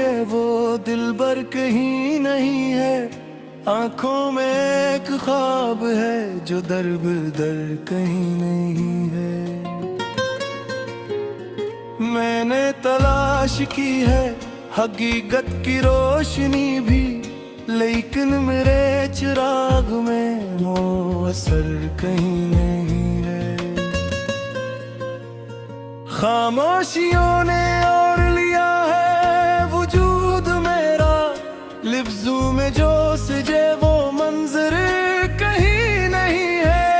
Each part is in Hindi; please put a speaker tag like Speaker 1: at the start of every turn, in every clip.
Speaker 1: के वो दिलबर कहीं नहीं है, आंखों में एक ख्वाब है जो दर कहीं नहीं है। मैंने तलाश की है हकीकत की रोशनी भी, लेकिन मेरे चिराग में वो असर कहीं नहीं है। खामोशियों ने और लिया है वजूद मेरा, लिफ्ज़ों में जो सजे वो मंजर कहीं नहीं है।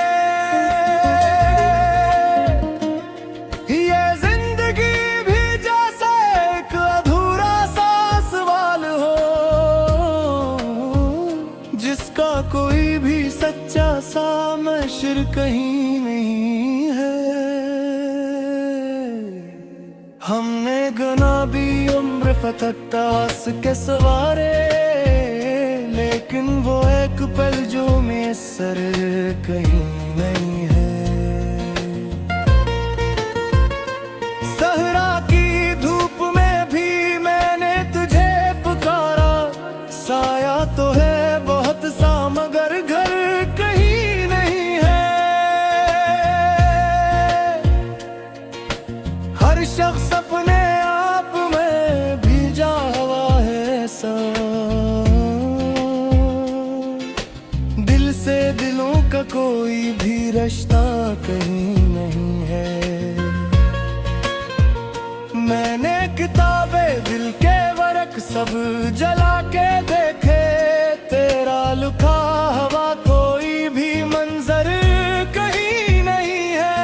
Speaker 1: ये जिंदगी भी जैसे एक अधूरा सा सवाल हो, जिसका कोई भी सच्चा सा मशर कहीं नहीं है। हमने गना भी उम्र फतकतास के सवारे, लेकिन वो एक पल जो मुयस्सर कहीं नहीं है। सहरा की धूप में भी मैंने तुझे पुकारा, साया तो है बहुत सा मगर घर कहीं नहीं है। हर शख्स अपने आप में भीजा हुआ है सा, दिल से दिलों का कोई भी रिश्ता कहीं नहीं है। मैंने किताबें दिल के वर्क सब जला के देखे, तेरा लुका हवा कोई भी मंजर कहीं नहीं है।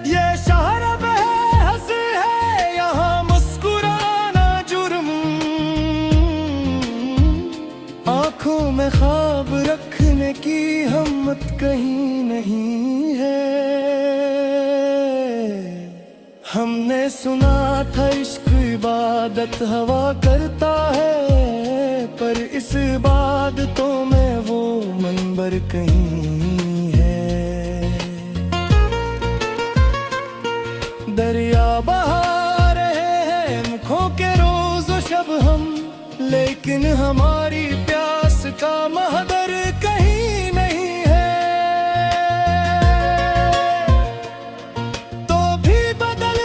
Speaker 1: ये शहर बेहस है यहाँ मुस्कुराना जुर्म, आंखों में ख्वाब रखने की हिम्मत कहीं नहीं है। हमने सुना था इश्क इबादत हवा करता है, पर इस इबादतों में वो मंबर कहीं है। दरिया बहा रहे हैं आँखों के रोज व शब हम, लेकिन हमारी प्यास का महदर कहीं नहीं है। तो भी बदल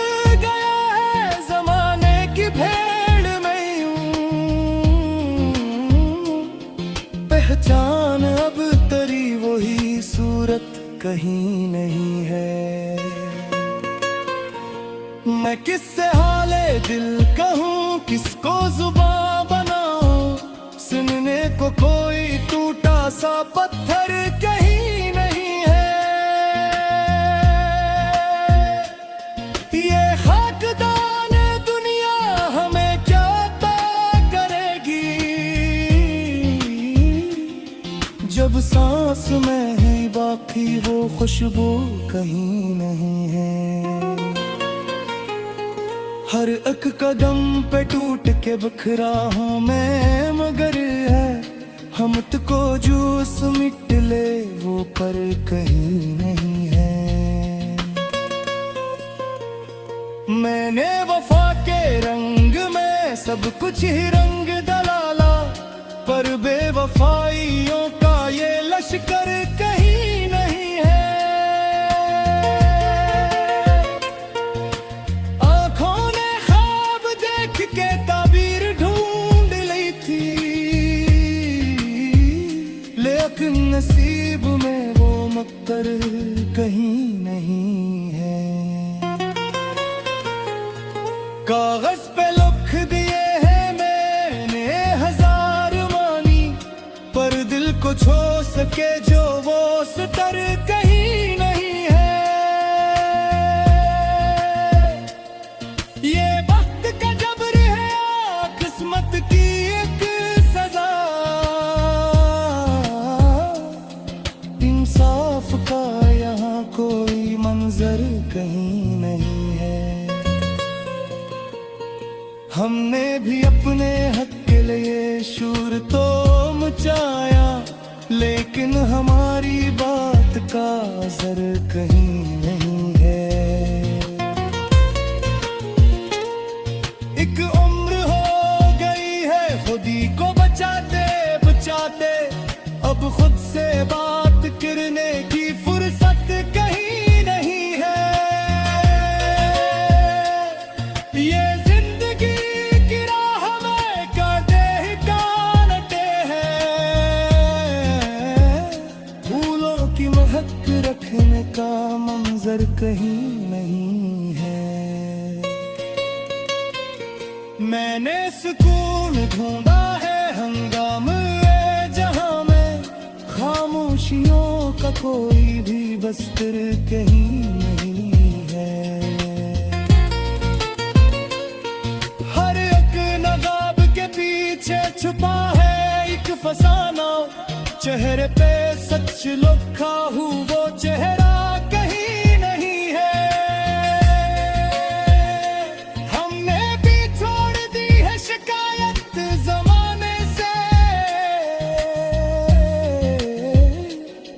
Speaker 1: गया है जमाने की भेड़ में यूं, पहचान अब तेरी वही सूरत कहीं नहीं है। मैं किससे हाले दिल कहूँ, किसको जुबां बनाऊं, सुनने को कोई टूटा सा पत्थर कहीं नहीं है। ये खाकदान दुनिया हमें क्या अता करेगी, जब सांस में है बाकी वो खुशबू कहीं नहीं है। हर एक कदम पे टूट के बखरा हूँ मैं, मगर है हम तुझको जूस मिट ले वो पर कहीं नहीं है। मैंने वफा के रंग में सब कुछ ही रंग दलाला, पर बेवफाइयों का ये लश्कर कहीं नहीं है। के ताबीर ढूंढ ली थी, लेकिन नसीब में वो मक्कर कहीं नहीं है। कागज पे लिख दिए हैं मैंने हजार मानी, पर दिल को छू सके जो वो स्तर कहीं नहीं है। ये वक्त का जबर है किस्मत की एक सजा, इंसाफ का यहाँ कोई मंजर कहीं नहीं है। हमने भी अपने हक के लिए शूर तो मचाया, लेकिन हमारी बात का असर कहीं नहीं है। एक उम्र हो गई है खुदी को बचाते बचाते, अब खुद से बात करने की फुर्सत कहीं नहीं है। ये जिंदगी की राह में कांटे ही कांटे हैं, फूलों की महक रखने का मंजर कहीं नहीं है। मैंने सुकून ढूंढा है हंगामे जहां में, खामोशियों का कोई भी बस्तर कहीं नहीं है। हर एक नवाब के पीछे छुपा है एक फसाना, चेहरे पे सच लिखा हूँ वो चेहरा कहीं नहीं है। हमने भी छोड़ दी है शिकायत जमाने से,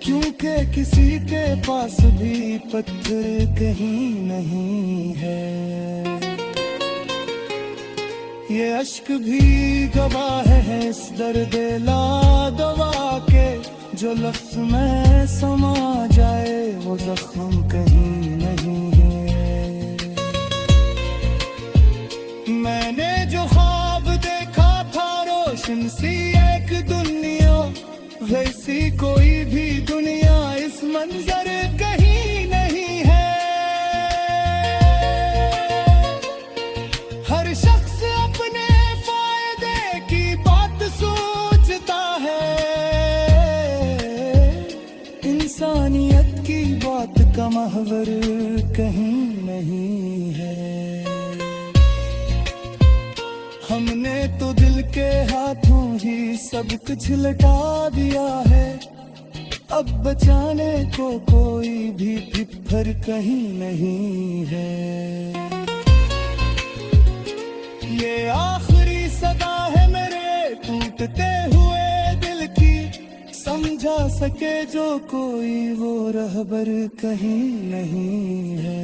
Speaker 1: क्योंकि किसी के पास भी पत्थर कहीं नहीं है। ये अश्क भी गवाह है इस दर्द लादवा के, जो लफ्ज़ में समा जाए वो जख्म कहीं नहीं है। मैंने जो ख्वाब देखा था रोशन सी एक दुनिया, वैसी कोई भी दुनिया इस मंजर कहीं नहीं है। हर शख्स अपने फायदे की बात सोचता है, इंसानियत की बात का महवर कहीं नहीं है। हमने तो दिल के हाथों ही सब कुछ लटा दिया है, अब बचाने को कोई भी फिर कहीं नहीं है। ये आखिरी सदा है मेरे टूटते हुए दिल की, समझा सके जो कोई वो रहबर कहीं नहीं है।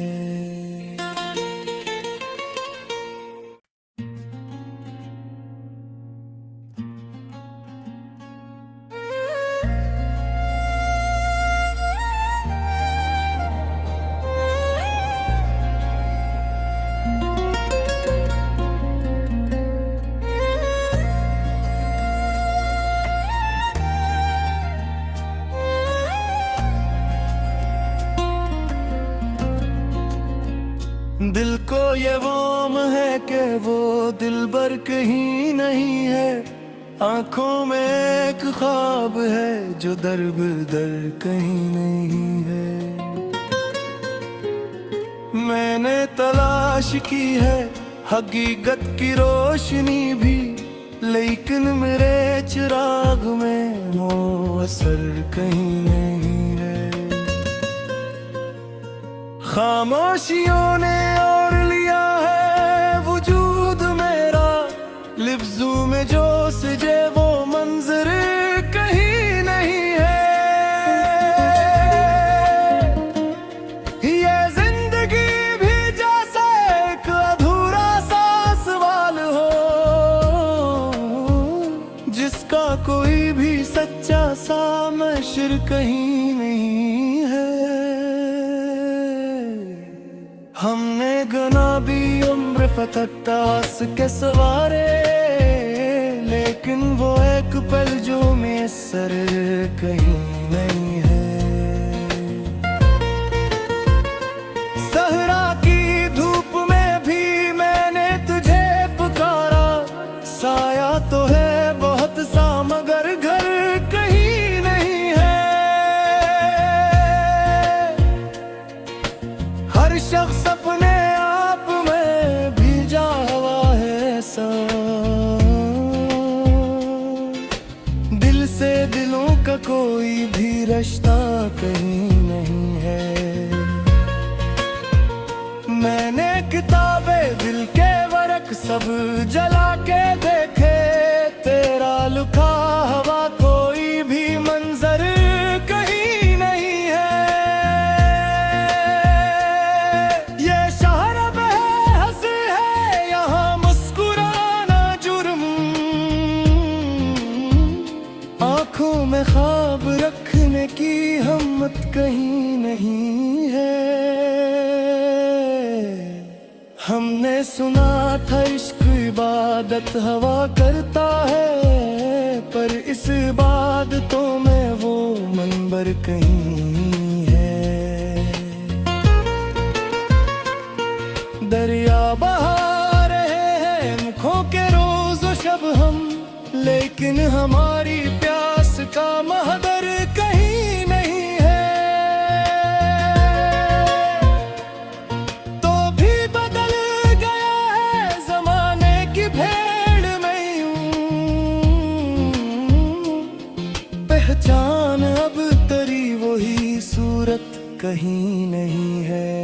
Speaker 1: दिल को ये वाम है कि वो दिलबर कहीं नहीं है, आंखों में एक ख्वाब है जो दर कहीं नहीं है। मैंने तलाश की है हकीकत की रोशनी भी, लेकिन मेरे चिराग में वो असर कहीं नहीं है। खामोशियों ने और लिया है वजूद मेरा, लिफ्ज़ों में जो सजे वो मंजर कहीं नहीं है। ये जिंदगी भी जैसे एक अधूरा सा सवाल हो, जिसका कोई भी सच्चा सा मशर कहीं नहीं है। हमने गना भी उम्र फतक्तास के सवारे, लेकिन वो एक पल जो मैसर कहीं नहीं है। सहरा की धूप में भी मैंने तुझे पुकारा, साया तो है बहुत सा मगर घर कहीं नहीं है। हर शख्स अपने आप में भीजा हुआ है सा, दिल से दिलों का कोई भी रिश्ता कहीं नहीं है। मैंने किताबें दिल के वर्क सब जला के देखे, तेरा लुका हवा कोई भी मंजर कहीं नहीं है। ये शहर अब है हंसी है यहाँ मुस्कुराहट कहीं नहीं है। हमने सुना था इश्क इबादत हवा करता है, पर इस इबादतों में वो मंबर कहीं है। दरिया बहा रहे हैं आँखों के रोज व शब हम, लेकिन हमारी प्यास का महदर कहीं नहीं है। तो भी बदल गया है जमाने की भेड़ में यूं, पहचान अब तेरी वही सूरत कहीं नहीं है।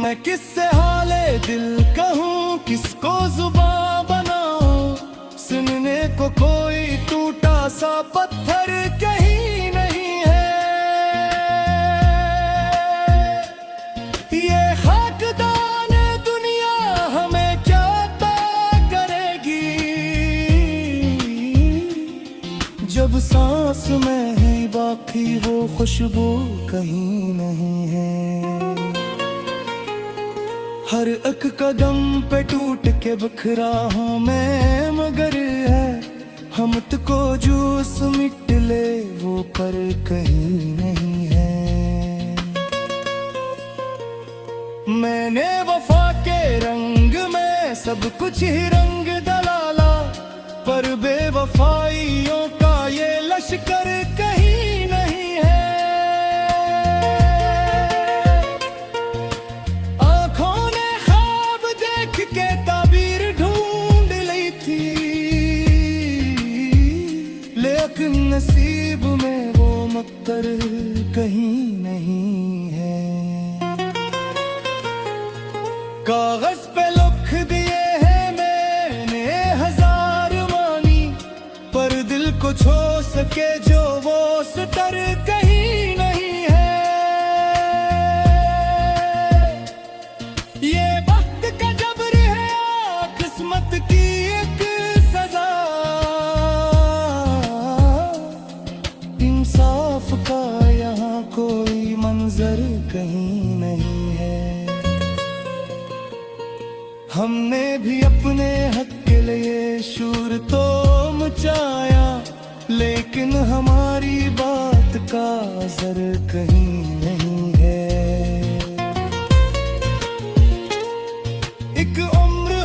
Speaker 1: मैं किससे हाले दिल कहूँ, किसको जुबां बनाऊं, सुनने को कोई टूटा सा पत्थर कहीं नहीं है। ये खाकदान दुनिया हमें क्या अता करेगी, जब सांस में है बाकी वो खुशबू कहीं नहीं है। हर एक कदम पे टूट के बखरा हूँ मैं, मगर है हम तुझको जूस मिट ले वो पर कहीं नहीं है। मैंने वफा के रंग में सब कुछ ही रंग दलाला, पर बेवफाइयों का ये लश्कर कहीं नहीं है। के ताबीर ढूंढ ली थी, लेकिन नसीब में वो मक्कर कहीं नहीं है। कागज पे लिख दिए हैं मैंने हजार मानी, पर दिल को छू सके जो वो सतर कहीं नहीं है। ये वक्त का किस्मत की एक सजा, इंसाफ का यहाँ कोई मंजर कहीं नहीं है। हमने भी अपने हक के लिए शूर तो मचाया, लेकिन हमारी बात का असर कहीं नहीं है। एक उम्र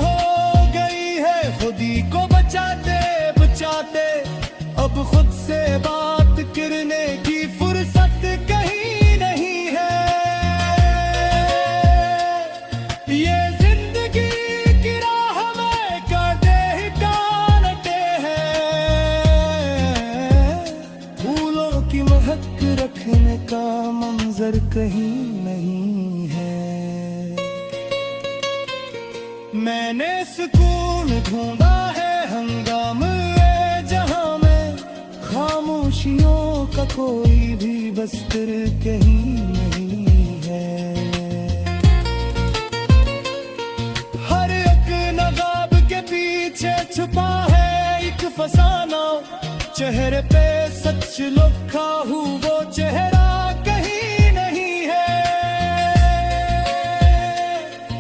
Speaker 1: खुदी को बचाते बचाते अब खुद से बात करने की फुर्सत कहीं नहीं है। ये जिंदगी की राह में कांटे ही कांटे हैं, फूलों की महक रखने का मंजर कहीं नहीं है। मैंने सुकून ढूंढा है हंगामे जहां में, खामोशियों का कोई भी बस्तर कहीं नहीं है। हर एक नवाब के पीछे छुपा है एक फसाना, चेहरे पे सच लिखा हूँ वो चेहरा कहीं नहीं है।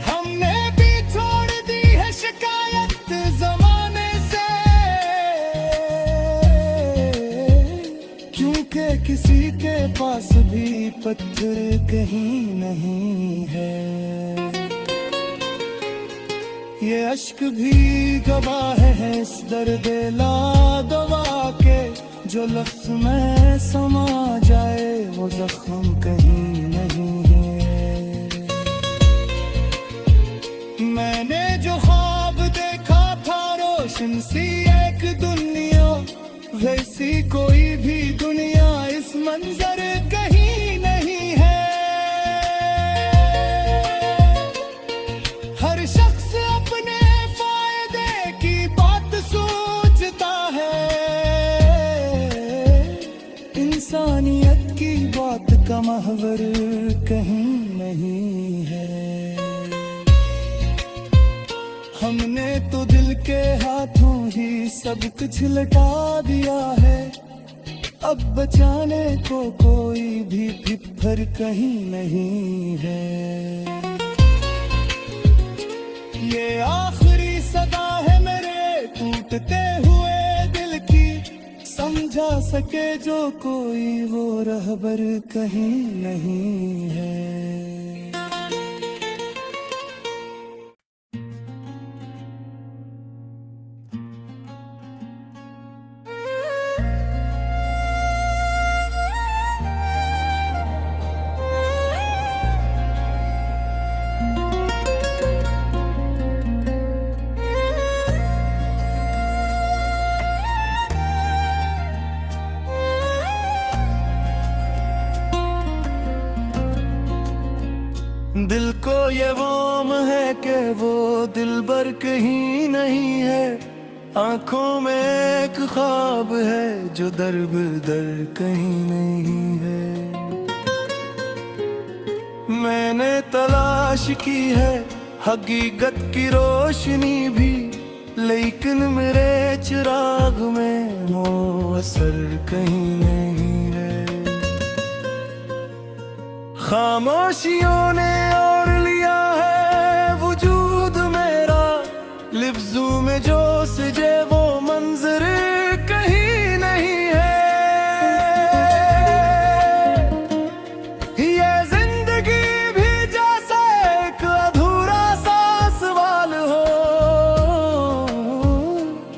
Speaker 1: हमने भी छोड़ दी है शिकायत जमाने से, क्योंकि किसी के पास भी पत्थर कहीं नहीं है। ये अश्क भी गवाह है इस दर्द लादवा के, जो लफ्ज में समा जाए वो जख्म कहीं नहीं है। मैंने जो ख्वाब देखा था रोशन सी एक दुनिया, वैसी कोई भी दुनिया इस मंजर कहीं नहीं है। हर शख्स अपने फायदे की बात सोचता है, इंसानियत की बात का महवर कहीं नहीं है। हमने तो दिल के हाथों ही सब कुछ लटा दिया है, अब बचाने को कोई भी फिर कहीं नहीं है। ये आखिरी सदा है मेरे टूटते हुए दिल की, समझा सके जो कोई वो रहबर कहीं नहीं है। दिल को ये वाम है कि वो दिलबर कहीं नहीं है, आंखों में एक ख्वाब है जो दर कहीं नहीं है। मैंने तलाश की है हकीकत की रोशनी भी, लेकिन मेरे चिराग में वो असर कहीं नहीं है। खामोशियों ने ओढ़ लिया है वजूद मेरा, लिफ्ज़ों में जो सजे वो मंजर कहीं नहीं है। ये जिंदगी भी जैसे एक अधूरा सा सवाल हो,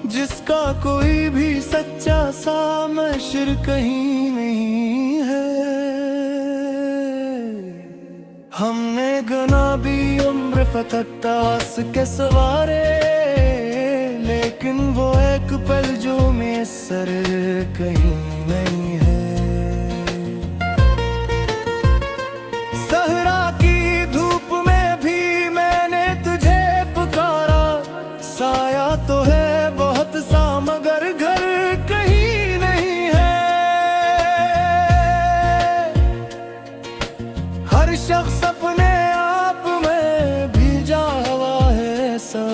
Speaker 1: जिसका कोई भी सच्चा सा मशर कहीं नहीं है। हमने गना भी उम्र फतक्तास के सवारे, लेकिन वो एक पल जो मैसर कहीं नहीं है। सहरा की धूप में भी मैंने तुझे पुकारा, साया तो है बहुत सा मगर घर कहीं नहीं है। हर शख्स अपने आप में भीजा हुआ है सा,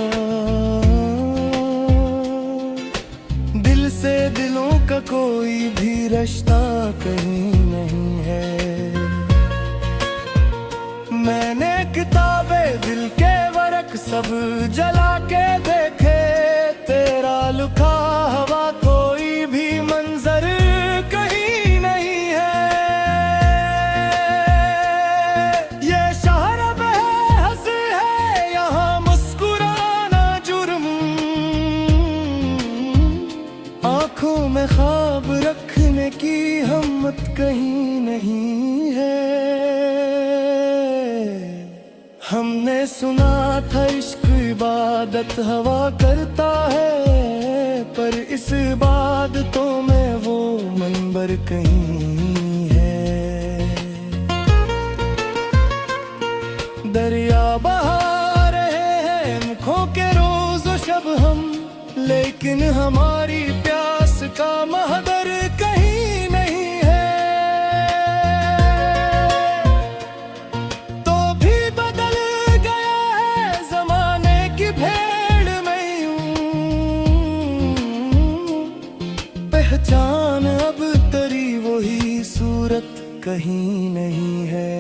Speaker 1: दिल से दिलों का कोई भी रिश्ता कहीं नहीं है। मैंने किताबें दिल के वर्क सब जला के देखे, तेरा लुका हवा कोई भी मंजर कहीं नहीं है। ये शहर अब है हंसी है यहाँ मुस्कुराना जुर्म, आंखों में ख्वाब रखने की हिम्मत कहीं नहीं है। हमने सुना था इश्क इबादत हवा करता है, पर इस इबादतों में वो मंबर कहीं है। दरिया बहा रहे हैं आँखों के रोज और शब हम, लेकिन हमारी प्यास का महदर कहीं नहीं है। तो भी बदल गया है जमाने की भेड़ में यूं, पहचान अब तेरी वही सूरत कहीं नहीं है।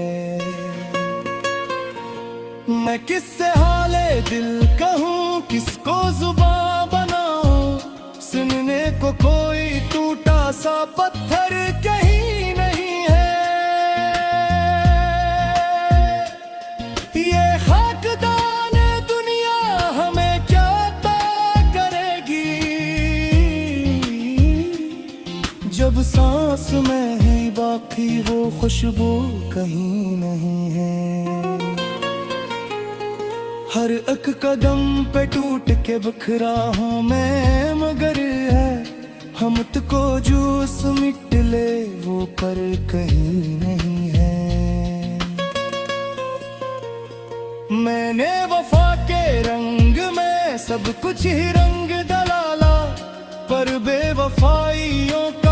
Speaker 1: मैं किससे हाले दिल कहूँ, किसको जुबां बनाऊं, सुनने को कोई टूटा सा पत्थर कहीं नहीं है। ये खाकदान दुनिया हमें क्या अता करेगी, जब सांस में है बाकी वो खुशबू कहीं नहीं है। हर एक कदम पे टूट के बखरा हूँ मैं, मगर है हम तुझको जूस मिट ले वो पर कहीं नहीं है। मैंने वफा के रंग में सब कुछ ही रंग डलाला, पर बेवफाइयों का